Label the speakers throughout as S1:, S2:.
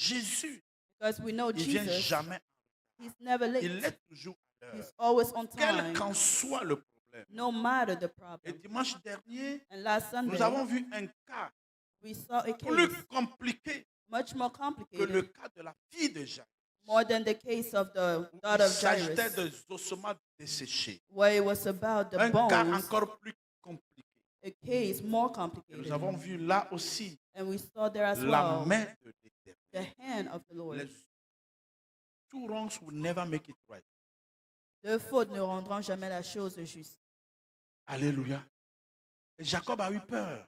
S1: Jésus,
S2: Because we know
S1: il vient
S2: Jesus,
S1: jamais.
S2: he's never
S1: Il
S2: late.
S1: est toujours à l'heure.
S2: He's always on
S1: Quel
S2: time,
S1: qu'en soit le problème.
S2: no matter the
S1: Et
S2: problem.
S1: dimanche dernier,
S2: And last
S1: nous
S2: Sunday,
S1: avons vu un cas
S2: we saw a
S1: plus
S2: case
S1: compliqué
S2: much more
S1: que le
S2: complicated,
S1: cas de la fille de Jaïr.
S2: more than the case of the
S1: Il
S2: daughter of
S1: s'agitait
S2: Jairus,
S1: des ossements desséchés.
S2: where it was about the
S1: Un cas
S2: bones,
S1: encore plus compliqué.
S2: a case more
S1: Et
S2: complicated.
S1: nous avons vu là aussi
S2: And we saw there as
S1: la
S2: well
S1: main de
S2: the
S1: l'Éternel.
S2: hand of the Lord.
S1: Les two wrongs will never make it right.
S2: Deux fautes ne rendront jamais la chose juste.
S1: Alléluia. Et Jacob a eu peur.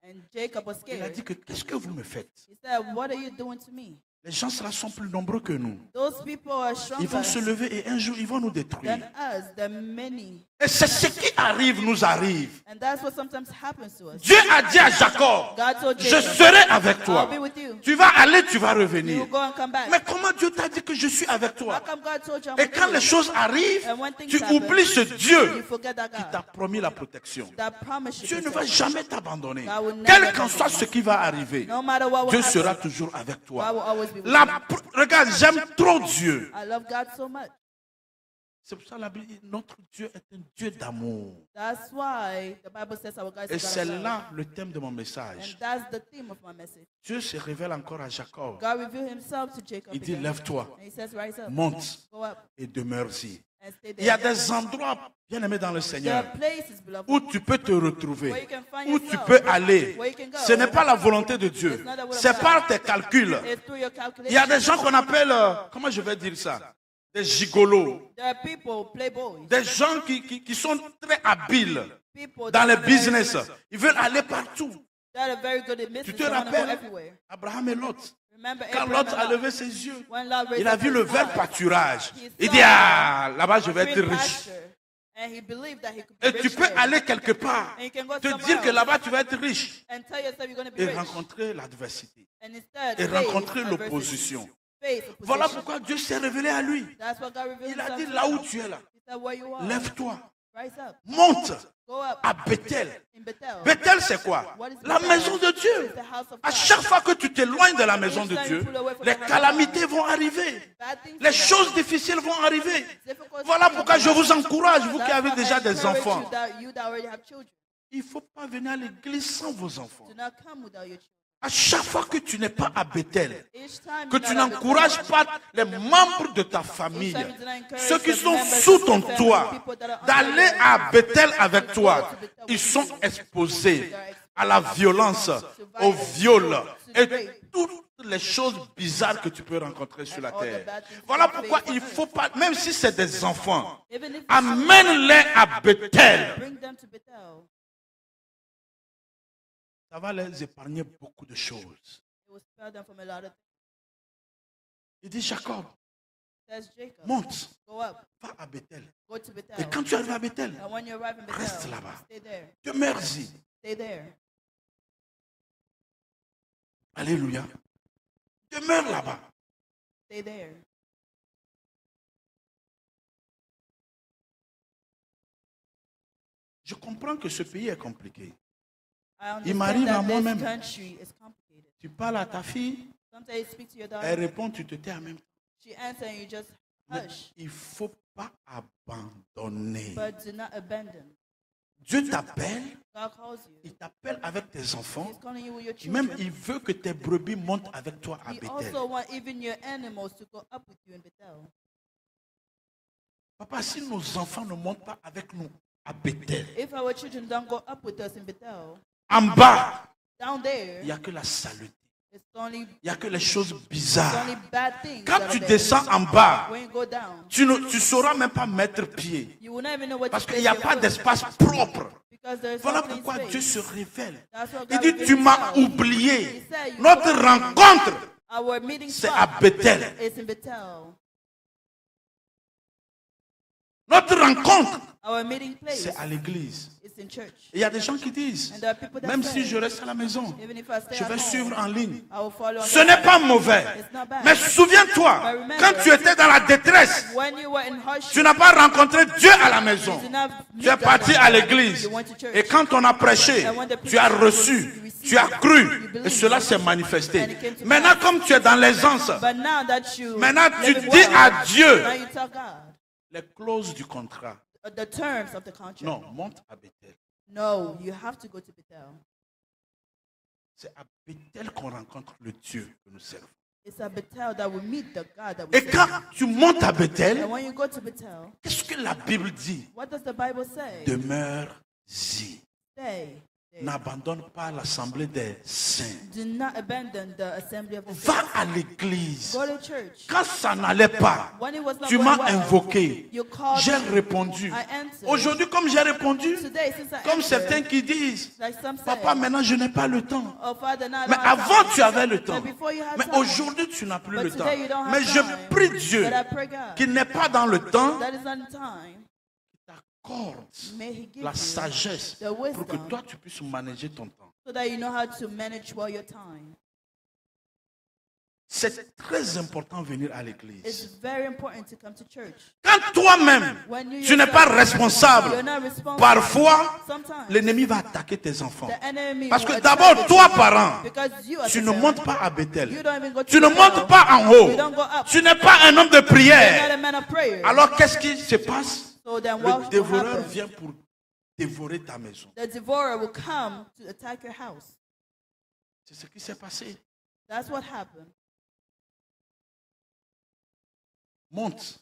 S2: And Jacob was
S1: Il a
S2: scared.
S1: dit que qu'est-ce que vous me faites?
S2: He said, "What are you doing to me?"
S1: Les gens là sont plus nombreux que nous.
S2: Those people are
S1: Ils vont
S2: stronger
S1: se lever et un jour ils vont nous détruire.
S2: than us, than many.
S1: Et c'est ce qui arrive, nous arrive.
S2: And that's what sometimes happens to us.
S1: Dieu a dit à Jacob,
S2: God told
S1: je
S2: Jacob,
S1: serai avec
S2: I'll
S1: toi.
S2: be with you.
S1: Tu vas aller, tu vas
S2: You
S1: revenir.
S2: will go and come back.
S1: Mais comment Dieu t'a dit que je suis avec
S2: How
S1: toi?
S2: come God told you I'm
S1: Et
S2: with
S1: quand
S2: you?
S1: les choses arrivent,
S2: And when things
S1: tu
S2: happen,
S1: oublies ce
S2: you
S1: Dieu
S2: forget that
S1: qui t'a
S2: God
S1: promis la protection.
S2: that promised you
S1: Dieu ne va
S2: protection.
S1: jamais t'abandonner.
S2: God will never
S1: Quel qu'en
S2: abandon
S1: soit
S2: you.
S1: ce qui va arriver,
S2: No matter what will
S1: Dieu
S2: happen,
S1: sera toujours avec
S2: God
S1: toi.
S2: will always be with you.
S1: Regarde, j'aime trop Dieu.
S2: I love God so much.
S1: C'est pour ça que la Bible dit, notre Dieu est un Dieu d'amour.
S2: That's why the Bible says our God
S1: Et
S2: is a
S1: c'est
S2: God of love.
S1: là le thème de mon
S2: And
S1: message.
S2: that's the theme of my message.
S1: Dieu se révèle encore à Jacob.
S2: God revealed himself to Jacob
S1: Il dit,
S2: again.
S1: lève-toi,
S2: And he says, rise up,
S1: monte
S2: go up,
S1: et demeure-y.
S2: and stay
S1: Il y a
S2: there.
S1: des endroits, bien aimés dans le
S2: There
S1: Seigneur,
S2: are places, beloved,
S1: où tu peux te
S2: where
S1: retrouver,
S2: you can find
S1: où tu
S2: yourself,
S1: peux aller.
S2: where you can go.
S1: Ce n'est pas la volonté de Dieu, c'est par tes calculs.
S2: It's through your
S1: Il y a
S2: calculations.
S1: des gens qu'on appelle, comment je vais dire ça, des gigolos,
S2: There are people, playboys,
S1: des gens qui sont très habiles
S2: people
S1: dans
S2: that
S1: les
S2: are very
S1: business.
S2: rich,
S1: Ils veulent aller partout.
S2: that are very good at
S1: Tu
S2: business.
S1: te
S2: They want to go
S1: rappelles
S2: everywhere.
S1: Abraham et Lot.
S2: Remember
S1: Quand
S2: Abraham
S1: Lot
S2: and
S1: a
S2: Lot?
S1: levé ses yeux,
S2: When Lot raised
S1: il a
S2: up
S1: vu
S2: his
S1: le vert
S2: eyes,
S1: pâturage.
S2: he
S1: Il
S2: saw
S1: dit, ah, là-bas je vais être
S2: green
S1: riche.
S2: pasture, and he believed that he could be
S1: Et tu
S2: rich
S1: peux
S2: there.
S1: aller quelque part,
S2: And you can go
S1: te
S2: somewhere
S1: dire que
S2: else
S1: là-bas tu vas être riche
S2: and tell yourself you're going to be
S1: et
S2: rich.
S1: rencontrer l'adversité
S2: And instead,
S1: et
S2: face
S1: rencontrer
S2: adversity,
S1: l'opposition.
S2: face
S1: Voilà
S2: opposition.
S1: pourquoi Dieu s'est révélé à lui.
S2: That's what God revealed
S1: Il a
S2: himself
S1: dit
S2: to
S1: là
S2: him.
S1: où tu es là,
S2: He said, where you are,
S1: lève-toi,
S2: rise up,
S1: monte
S2: go up
S1: à Bethel.
S2: in Bethel.
S1: Bethel c'est quoi? La maison de Dieu.
S2: It's the house of
S1: À
S2: God.
S1: chaque fois que tu t'éloignes de la maison de Dieu, les calamités vont arriver.
S2: Bad things
S1: Les
S2: will
S1: choses
S2: happen.
S1: difficiles vont arriver.
S2: Difficult
S1: Voilà
S2: things
S1: pourquoi
S2: will
S1: je vous
S2: happen.
S1: encourage, vous qui
S2: That's
S1: avez
S2: why
S1: déjà
S2: I
S1: des
S2: encourage
S1: enfants.
S2: you that already have children.
S1: Il ne faut pas venir à l'église sans vos enfants.
S2: Do not come without your children.
S1: À chaque fois que tu n'es pas à Bethel,
S2: Each time
S1: que
S2: you're
S1: tu
S2: not at
S1: n'encourages
S2: Bethel,
S1: pas les membres de ta
S2: each
S1: famille,
S2: time you do not encourage
S1: ceux qui
S2: the
S1: sont
S2: members
S1: sous
S2: of
S1: ton
S2: your family,
S1: toit,
S2: people that are under
S1: d'aller
S2: your
S1: à
S2: roof,
S1: Bethel avec toi, ils sont exposés à la violence, au viol et toutes les choses bizarres que tu peux rencontrer sur la terre. Voilà pourquoi il ne faut pas, même si c'est des enfants,
S2: even if
S1: amène-les à Bethel.
S2: bring them to Bethel,
S1: Ça va les épargner beaucoup de choses.
S2: it will spare them from a lot of
S1: Il dit Jacob,
S2: things. Says Jacob,
S1: monte,
S2: go up,
S1: va à Bethel.
S2: go to Bethel.
S1: Et quand tu arrives à Bethel,
S2: And when you arrive in Bethel,
S1: reste là-bas.
S2: stay there.
S1: demeure-y.
S2: Stay there.
S1: Alléluia. Demeure là-bas.
S2: Stay there.
S1: Je comprends que ce pays est compliqué.
S2: I
S1: Il m'arrive à
S2: understand that
S1: moi-même.
S2: this country is complicated.
S1: Tu parles à ta fille,
S2: Sometimes you speak to your daughter,
S1: elle répond, tu te tais en même temps.
S2: she answers and you just
S1: Mais
S2: hush.
S1: il ne faut pas abandonner.
S2: But do not abandon.
S1: Dieu t'appelle,
S2: God calls you.
S1: il t'appelle avec tes enfants.
S2: He's calling you with your
S1: Même
S2: children.
S1: il veut que tes brebis montent avec toi à
S2: He
S1: Bethel.
S2: also wants even your animals to go up with you in Bethel.
S1: Papa, si nos enfants ne montent pas avec nous à Bethel,
S2: If our children don't go up with us in Bethel,
S1: en bas,
S2: down there,
S1: il n'y a que la saleté.
S2: it's only,
S1: Il n'y a que les choses
S2: it's
S1: bizarres.
S2: only bad things.
S1: Quand
S2: that
S1: tu
S2: are there.
S1: descends en bas,
S2: When you go down,
S1: tu ne sauras même pas mettre pied.
S2: you will not even know what
S1: Parce
S2: to
S1: qu'il
S2: place
S1: n'y a
S2: your
S1: pas
S2: foot
S1: d'espace propre.
S2: because there's
S1: Voilà
S2: no clean
S1: pourquoi
S2: space.
S1: Dieu se révèle.
S2: That's what
S1: Il
S2: God
S1: dit,
S2: revealed
S1: tu m'as
S2: himself.
S1: oublié.
S2: He said, you
S1: Notre
S2: forgot me.
S1: rencontre,
S2: Our meeting
S1: c'est
S2: spot
S1: à Bethel.
S2: is in Bethel.
S1: Notre rencontre,
S2: Our meeting place
S1: c'est à l'église.
S2: is in church.
S1: Et il y a des gens qui disent,
S2: And there are people that
S1: même
S2: say,
S1: si je reste à la maison,
S2: even if I stay
S1: je
S2: at
S1: vais
S2: home,
S1: suivre en ligne.
S2: I will follow on
S1: Ce
S2: the
S1: n'est
S2: Bible.
S1: pas mauvais.
S2: It's not bad.
S1: Mais souviens-toi,
S2: But remember,
S1: quand tu étais dans la détresse,
S2: When you were in hardship,
S1: tu n'as pas rencontré Dieu à la maison.
S2: you did not meet
S1: Tu es
S2: God
S1: parti
S2: at
S1: à
S2: home.
S1: l'église.
S2: You went to church.
S1: Et quand on a prêché, tu as reçu, tu as cru. Et cela s'est manifesté. Maintenant, comme tu es dans l'aisance,
S2: But now that you
S1: maintenant tu
S2: living
S1: dis
S2: well,
S1: à Dieu
S2: now you tell God
S1: les clauses du contrat.
S2: the terms of the contract.
S1: Non, monte à Bethel.
S2: No, you have to go to Bethel.
S1: C'est à Bethel qu'on rencontre le Dieu que nous servons.
S2: It's at Bethel that we meet the God that we
S1: Et quand
S2: serve.
S1: tu montes à Bethel,
S2: And when you go to Bethel,
S1: qu'est-ce que la Bible dit?
S2: what does the Bible say?
S1: Demeure-y.
S2: Stay.
S1: N'abandonne pas l'assemblée des saints.
S2: Do not abandon the assembly of the
S1: Va
S2: saints.
S1: à l'église.
S2: Go to church.
S1: Quand ça n'allait pas,
S2: When it was not
S1: tu
S2: going
S1: m'as
S2: well,
S1: invoqué.
S2: you called
S1: J'ai
S2: me.
S1: répondu.
S2: I answered.
S1: Aujourd'hui, comme j'ai répondu,
S2: Today, since I
S1: comme
S2: answered,
S1: certains qui disent,
S2: like some say,
S1: papa, maintenant je n'ai pas le temps.
S2: oh, Father, now I
S1: Mais
S2: don't have
S1: avant,
S2: time.
S1: tu avais le temps.
S2: But before you had
S1: Mais
S2: time.
S1: aujourd'hui, tu n'as plus
S2: But
S1: le temps.
S2: today you don't have
S1: Mais je
S2: time.
S1: prie Dieu
S2: But I pray God
S1: qui n'est pas dans le temps,
S2: that is on time.
S1: t'accorde
S2: May He give
S1: la
S2: you
S1: sagesse
S2: the
S1: pour que
S2: wisdom
S1: toi, tu puisses manager ton temps.
S2: so that you know how to manage well your time.
S1: C'est très important de venir à
S2: It's
S1: l'église.
S2: very important to come to church.
S1: Quand toi-même,
S2: When you
S1: tu n'es pas
S2: yourself-
S1: responsable,
S2: you're not responsible.
S1: parfois,
S2: Sometimes
S1: l'ennemi va attaquer tes enfants.
S2: the enemy
S1: Parce que
S2: will
S1: d'abord,
S2: attack
S1: toi,
S2: you
S1: parent,
S2: because you as
S1: tu
S2: a
S1: ne
S2: parent,
S1: montes pas à Bethel.
S2: you don't even go to
S1: Tu ne
S2: Bethel.
S1: montes pas en haut.
S2: You don't go up.
S1: Tu n'es pas un homme de
S2: You're not
S1: prière.
S2: a man of prayer.
S1: Alors, qu'est-ce qui se passe?
S2: So then what
S1: Le
S2: will
S1: dévoreur
S2: happen?
S1: vient pour dévorer ta maison.
S2: The devourer will come to attack your house.
S1: C'est ce qui s'est passé.
S2: That's what happened.
S1: Monte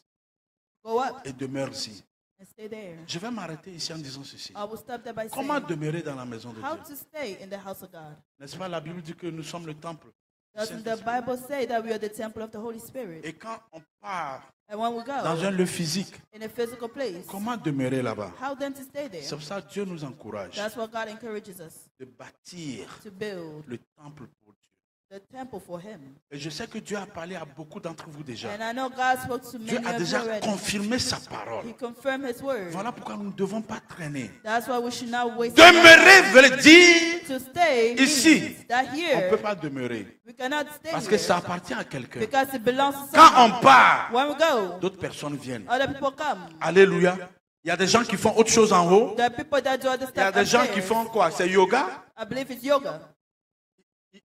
S2: Go up
S1: et demeure-y.
S2: and stay there.
S1: Je vais m'arrêter ici en disant ceci.
S2: I will stop there by
S1: Comment
S2: saying
S1: demeurer dans la maison de
S2: how
S1: Dieu?
S2: to stay in the house of God.
S1: N'est-ce pas, la Bible dit que nous sommes le temple. du
S2: Doesn't the
S1: Saint-Esprit.
S2: Bible say that we are the temple of the Holy Spirit?
S1: Et quand on part
S2: And when we go
S1: dans un lieu physique,
S2: in a physical place,
S1: comment demeurer là-bas?
S2: how then to stay
S1: C'est
S2: there?
S1: pour ça que Dieu nous encourage
S2: That's what God encourages us
S1: de bâtir
S2: to build
S1: le temple pour Dieu.
S2: the temple for Him.
S1: Et je sais que Dieu a parlé à beaucoup d'entre vous déjà.
S2: And I know God spoke to
S1: Dieu
S2: many
S1: a
S2: of you
S1: déjà
S2: already.
S1: confirmé sa parole.
S2: He confirmed His word.
S1: Voilà pourquoi nous ne devons pas traîner.
S2: That's why we should not waste
S1: Demeurer veut dire,
S2: to stay
S1: Ici,
S2: means that
S1: on ne
S2: here
S1: peut pas demeurer.
S2: we cannot stay
S1: Parce que
S2: here
S1: ça appartient à quelqu'un.
S2: because it belongs to
S1: Quand
S2: someone.
S1: on part,
S2: When we go,
S1: d'autres personnes viennent.
S2: other people come.
S1: Alléluia. Il y a des gens qui font autre chose en haut.
S2: There are people that do other
S1: Il y a
S2: stuff
S1: des gens qui
S2: upstairs.
S1: font quoi? C'est yoga.
S2: I believe it's yoga.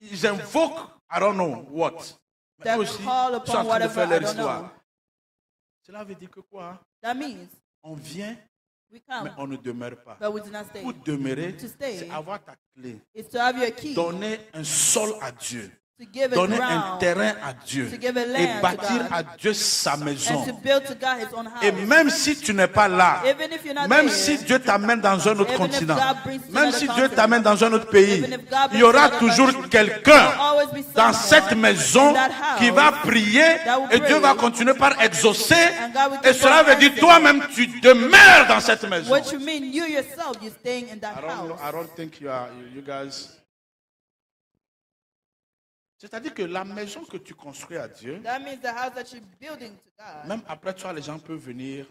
S1: Ils invoquent, I don't know what. Mais
S2: That
S1: eux aussi,
S2: call
S1: ils sont en
S2: upon
S1: train de
S2: whatever,
S1: faire
S2: I
S1: leur
S2: don't know.
S1: histoire. Cela veut dire que quoi?
S2: That means
S1: On vient,
S2: we
S1: mais
S2: come,
S1: on ne demeure pas.
S2: but we do not stay.
S1: Pour demeurer,
S2: To stay.
S1: c'est avoir ta clé.
S2: It's to have your key,
S1: Donner un sol à Dieu.
S2: to give a
S1: Donner un
S2: ground,
S1: terrain à Dieu.
S2: to give a land
S1: Et
S2: to
S1: bâtir
S2: God.
S1: à Dieu sa
S2: and to
S1: maison.
S2: build to God His own house.
S1: Et même si tu n'es pas là,
S2: Even if you're not
S1: même
S2: there,
S1: si Dieu t'amène dans un autre
S2: Even if
S1: continent,
S2: God brings you to
S1: même
S2: another
S1: si Dieu
S2: continent,
S1: t'amène dans un autre pays,
S2: even if God
S1: il y aura
S2: brings you to
S1: toujours
S2: another
S1: quelqu'un
S2: There will always be
S1: dans
S2: someone
S1: cette maison
S2: in that house
S1: qui va prier
S2: that will
S1: et Dieu
S2: pray.
S1: va continuer par exaucer.
S2: And God will
S1: Et
S2: keep
S1: cela
S2: on
S1: veut dire
S2: answering.
S1: toi-même tu demeures dans cette maison.
S2: What you mean, you yourself, you're staying in that house.
S1: I don't think you guys. C'est-à-dire que la maison que tu construis à Dieu,
S2: That means the house that you're building to God.
S1: même après toi, les gens peuvent venir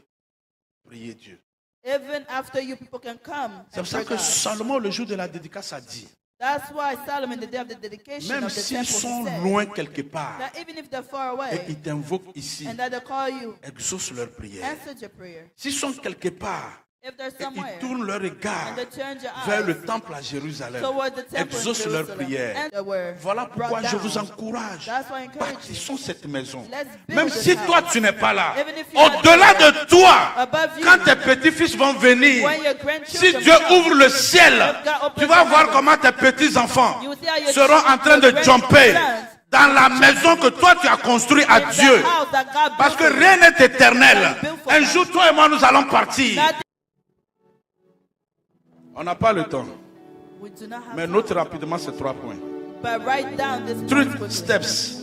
S1: prier Dieu.
S2: Even after you, people can come
S1: C'est
S2: and
S1: pour ça
S2: pray
S1: que
S2: God.
S1: Salomon, le jour de la dédicace, a dit,
S2: That's why Solomon, the day of the dedication
S1: même
S2: of the
S1: s'ils
S2: temple,
S1: sont
S2: he said
S1: loin quelque part
S2: that even if they're far
S1: et
S2: away
S1: ils t'invoquent ici,
S2: and that they call you,
S1: exauce leur prière.
S2: answer your prayer.
S1: S'ils sont quelque part
S2: If they're
S1: et
S2: somewhere
S1: ils tournent leur regard
S2: and they turn your
S1: vers
S2: eyes
S1: le temple à Jérusalem,
S2: towards the temple in
S1: exauce leur
S2: Jerusalem,
S1: prière.
S2: and they were
S1: Voilà pourquoi
S2: brought
S1: je vous
S2: down.
S1: encourage.
S2: That's why I encourage you.
S1: Bâtissons cette maison.
S2: Let's build
S1: Même
S2: this
S1: si
S2: house.
S1: toi tu n'es pas là,
S2: Even if you're not
S1: au-delà
S2: there,
S1: de toi,
S2: above you,
S1: quand tes petits-fils vont venir,
S2: when your
S1: si
S2: grandchildren
S1: Dieu
S2: come,
S1: ouvre le ciel,
S2: if God opens
S1: tu vas
S2: the
S1: voir
S2: heaven,
S1: comment tes petits-enfants
S2: you will see how your
S1: seront en train de
S2: children,
S1: jumper
S2: grandsons,
S1: dans la maison que toi tu as construite à
S2: in the
S1: Dieu.
S2: house that God
S1: Parce que
S2: built for
S1: rien
S2: you.
S1: n'est éternel. Un jour, toi et moi, nous allons partir.
S2: That
S1: On n'a pas le temps.
S2: we do not have
S1: Mais
S2: time.
S1: note rapidement ces 3 points.
S2: But write down this
S1: 3
S2: point quickly.
S1: steps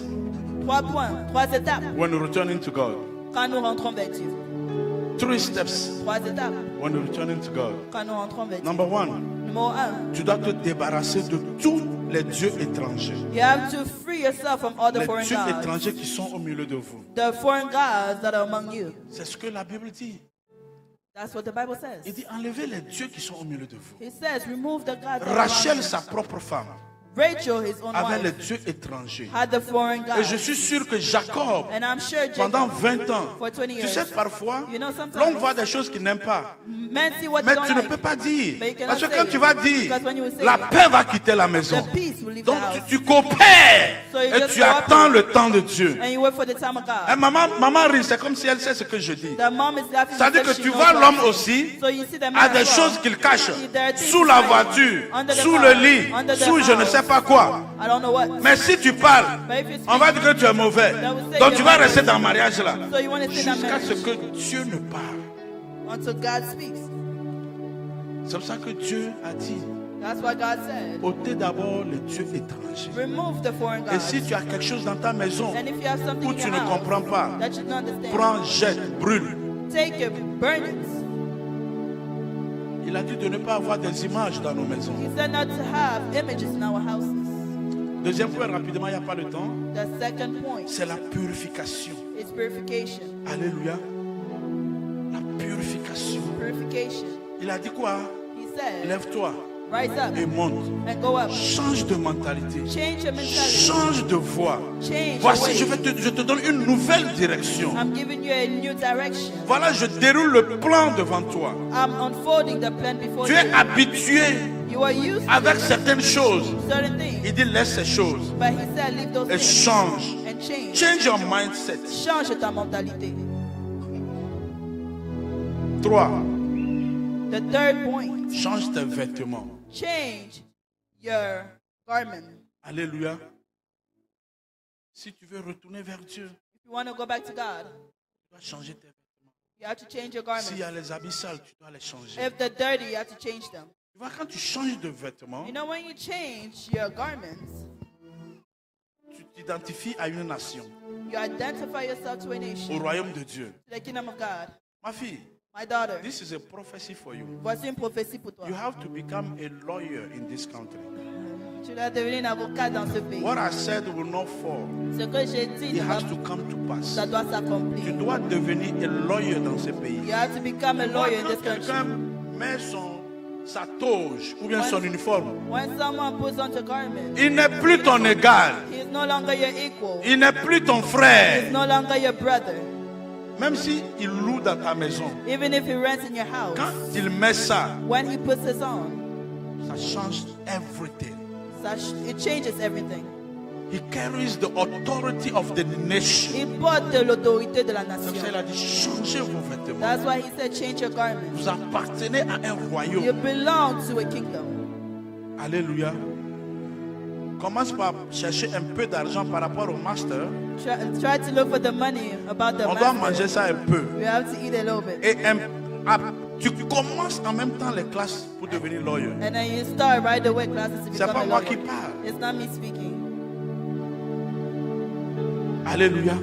S2: 3 points, 3 étapes
S1: when returning to God.
S2: quand nous rentrons vers Dieu.
S1: 3 steps
S2: 3 étapes
S1: when returning to God.
S2: quand nous rentrons vers Dieu.
S1: Number 1,
S2: Numéro 1,
S1: tu dois te débarrasser de tous les dieux étrangers.
S2: you have to free yourself from all the
S1: Les
S2: foreign
S1: dieux
S2: gods.
S1: étrangers qui sont au milieu de vous.
S2: The foreign gods that are among you.
S1: C'est ce que la Bible dit.
S2: That's what the Bible says.
S1: Il dit enlevez les dieux qui sont au milieu de vous.
S2: He says, remove the gods.
S1: Rachel, sa propre femme,
S2: Rachel, his own
S1: avait les
S2: wife,
S1: dieux étrangers.
S2: had the foreign
S1: Et je
S2: gods.
S1: suis sûr que Jacob,
S2: And I'm sure
S1: pendant
S2: Jacob,
S1: 20 ans,
S2: for 20
S1: tu
S2: years,
S1: sais, parfois,
S2: you know, sometimes
S1: l'on voit des choses qu'il n'aime pas.
S2: men see what
S1: Mais
S2: they
S1: tu
S2: don't
S1: ne
S2: like.
S1: peux pas dire.
S2: But you cannot
S1: Parce que
S2: say
S1: quand
S2: it.
S1: tu vas dire,
S2: Because when you say
S1: la
S2: it,
S1: paix va quitter la maison.
S2: the peace will leave
S1: Donc
S2: the house.
S1: tu coopères
S2: So you
S1: et
S2: just
S1: tu attends
S2: cooperate.
S1: le temps de Dieu.
S2: And you wait for the time of
S1: Et
S2: God.
S1: maman rit, c'est comme si elle sait ce que je dis.
S2: The mom is laughing.
S1: Ça veut dire
S2: because
S1: que
S2: she
S1: tu
S2: knows
S1: vois
S2: what
S1: l'homme
S2: I'm saying.
S1: aussi
S2: So you see the
S1: a
S2: man
S1: des
S2: as well.
S1: choses qu'il cache
S2: There are things
S1: sous la
S2: hiding
S1: voiture,
S2: under the
S1: sous
S2: car,
S1: le lit,
S2: under the
S1: sous je ne
S2: house.
S1: sais pas quoi.
S2: I don't know what.
S1: Mais si tu parles,
S2: But if you speak,
S1: on va dire que tu es mauvais. Donc tu vas rester dans le mariage là.
S2: so you want to stay in that
S1: Jusqu'à ce
S2: marriage
S1: que Dieu ne parle.
S2: until God speaks.
S1: C'est pour ça que Dieu a dit,
S2: That's what God said.
S1: ôtez d'abord les dieux étrangers.
S2: Remove the foreign
S1: Et
S2: gods.
S1: si tu as quelque chose dans ta maison
S2: And if you have something
S1: où
S2: in
S1: tu
S2: your
S1: ne
S2: house
S1: comprends pas,
S2: that you don't understand,
S1: prends, jette, brûle.
S2: take it, burn it.
S1: Il a dit de ne pas avoir des images dans nos maisons.
S2: He said not to have images in our houses.
S1: Deuxième point, rapidement, il n'y a pas le temps,
S2: The second point
S1: c'est la purification.
S2: is purification.
S1: Alléluia. La purification.
S2: Purification.
S1: Il a dit quoi?
S2: He said,
S1: Lève-toi
S2: rise up
S1: et monte.
S2: and go up.
S1: Change de mentalité.
S2: Change your mentality.
S1: Change de voie.
S2: Change your
S1: Voici,
S2: way.
S1: je te donne une nouvelle direction.
S2: I'm giving you a new direction.
S1: Voilà, je déroule le plan devant toi.
S2: I'm unfolding the plan before
S1: Tu
S2: you.
S1: es habitué
S2: You are used
S1: avec
S2: to
S1: certaines choses.
S2: certain things.
S1: Il dit laisse ces choses
S2: But he said leave those
S1: et
S2: things
S1: change.
S2: and change.
S1: Change your mindset.
S2: Change ta mentalité.
S1: 3.
S2: The third point,
S1: Change tes vêtements.
S2: change your garment.
S1: Alléluia. Si tu veux retourner vers Dieu,
S2: If you want to go back to God,
S1: tu dois changer tes vêtements.
S2: you have to change your
S1: S'il y
S2: garment.
S1: a les habits sales, tu dois les changer.
S2: If they're dirty, you have to change them.
S1: Tu vois, quand tu changes de vêtements,
S2: You know, when you change your garments,
S1: tu t'identifies à une nation,
S2: you identify yourself to a
S1: au
S2: nation,
S1: royaume de Dieu.
S2: to the kingdom of God.
S1: Ma fille,
S2: My daughter,
S1: this is a prophecy for you.
S2: voici une prophétie pour toi.
S1: You have to become a lawyer in this country.
S2: Tu dois devenir un avocat dans ce pays.
S1: What I said will not fall.
S2: Ce que j'ai dit,
S1: It has to come to pass.
S2: ça doit
S1: Tu
S2: s'accomplir.
S1: dois devenir a lawyer dans ce pays.
S2: You have to become a lawyer in
S1: Quand
S2: this
S1: quelqu'un
S2: country.
S1: met sa toge ou bien son uniforme,
S2: When someone puts on your garment,
S1: il n'est plus ton égal.
S2: he is no longer your equal.
S1: Il n'est plus ton
S2: He is
S1: frère.
S2: no longer your brother.
S1: Même si il loue dans ta maison,
S2: Even if he rents in your house,
S1: quand il met ça,
S2: when he puts this on,
S1: ça change everything.
S2: it changes everything.
S1: He carries the authority of the nation.
S2: Il porte l'autorité de la
S1: C'est pour
S2: nation.
S1: ça qu'il a dit changez vos vêtements.
S2: That's why he said change your garment.
S1: Vous appartenez à un
S2: You
S1: royaume.
S2: belong to a kingdom.
S1: Alléluia. Commence par chercher un peu d'argent par rapport au master.
S2: Try to look for the money about the
S1: On doit
S2: master.
S1: manger ça un peu.
S2: You have to eat a little bit.
S1: Et tu commences en même temps les classes pour devenir lawyer.
S2: And then you start right away classes to
S1: C'est
S2: become
S1: pas
S2: a
S1: moi
S2: lawyer.
S1: qui parle.
S2: It's not me speaking.
S1: Alléluia.